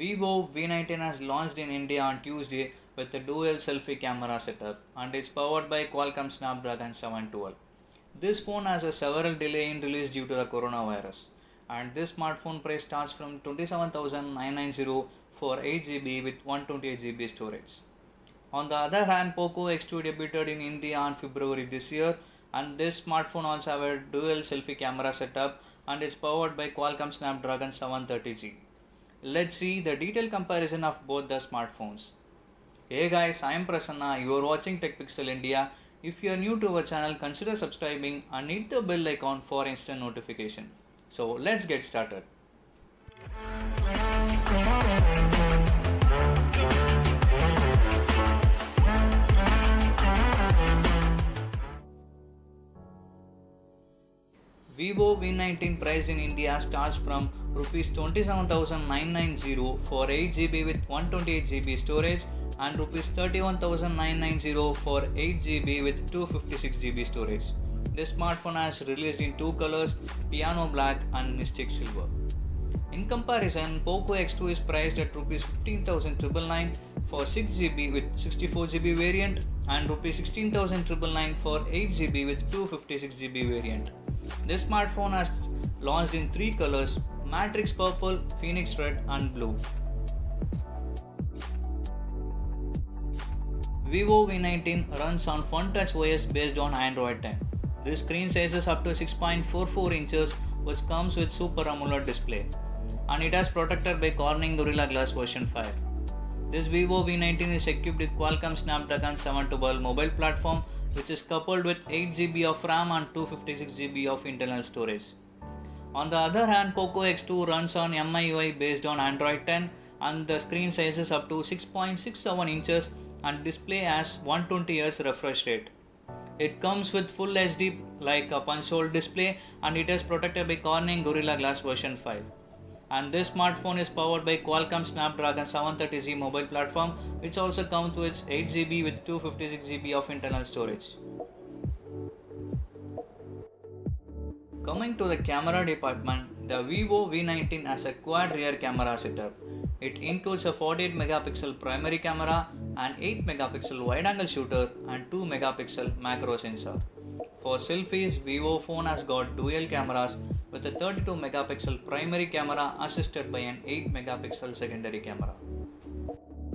Vivo V19 has launched in India on Tuesday with a dual selfie camera setup and is powered by Qualcomm Snapdragon 712. This phone has a several delay in release due to the coronavirus, and this smartphone price starts from 27,990 for 8GB with 128GB storage. On the other hand, Poco X2 debuted in India on February this year, and this smartphone also have a dual selfie camera setup and is powered by Qualcomm Snapdragon 730G. Let's see the detailed comparison of both the smartphones. Hey guys, I am Prasanna. You are watching TechPixel India. If you are new to our channel, consider subscribing and hit the bell icon for instant notification. So let's get started. Vivo V19 price in India starts from Rs 27,990 for 8GB with 128GB storage and Rs 31,990 for 8GB with 256GB storage. This smartphone has released in two colors, piano black and mystic silver. In comparison, Poco X2 is priced at Rs 15,999 for 6GB with 64GB variant and Rs 16,999 for 8GB with 256GB variant. This smartphone has launched in three colors: Matrix Purple, Phoenix Red and Blue. Vivo V19 runs on FunTouch OS based on Android 10. This screen size is up to 6.44 inches which comes with Super AMOLED display, and it has protected by Corning Gorilla Glass version 5. This Vivo V19 is equipped with Qualcomm Snapdragon 712 mobile platform, which is coupled with 8GB of RAM and 256GB of internal storage. On the other hand, Poco X2 runs on MIUI based on Android 10, and the screen size is up to 6.67 inches and display has 120Hz refresh rate. It comes with Full HD like a punch hole display, and it is protected by Corning Gorilla Glass version 5. And this smartphone is powered by Qualcomm Snapdragon 730G mobile platform, which also comes with 8GB with 256GB of internal storage. Coming to the camera department, the Vivo V19 has a quad rear camera setup. It includes a 48 megapixel primary camera, an 8 megapixel wide angle shooter and 2 megapixel macro sensor. For selfies, Vivo phone has got dual cameras with a 32 megapixel primary camera assisted by an 8 megapixel secondary camera.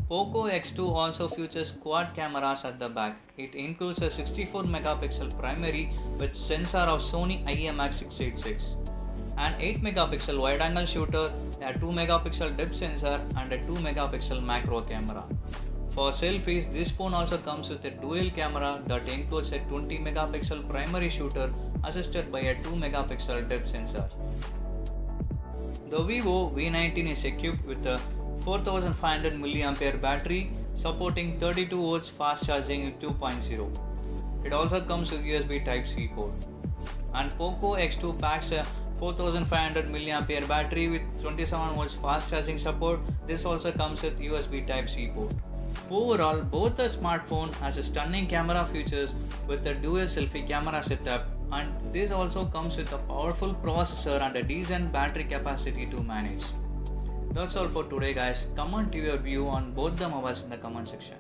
Poco X2 also features quad cameras at the back. It includes a 64 megapixel primary with sensor of Sony IMX686, an 8 megapixel wide angle shooter, a 2 megapixel depth sensor and a 2 megapixel macro camera. For selfies, this phone also comes with a dual camera that includes a 20 megapixel primary shooter assisted by a 2 megapixel depth sensor. The Vivo V19 is equipped with a 4500 mAh battery supporting 32V fast charging 2.0. It also comes with USB Type-C port. And Poco X2 packs a 4500 mAh battery with 27V fast charging support. This also comes with USB Type-C port. Overall, both the smartphone has a stunning camera features with a dual selfie camera setup, and this also comes with a powerful processor and a decent battery capacity to manage. That's all for today guys. Comment your view on both the mobiles in the comment section.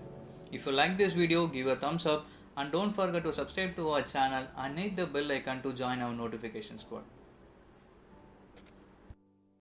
If you like this video, give a thumbs up and don't forget to subscribe to our channel and hit the bell icon to join our notification squad.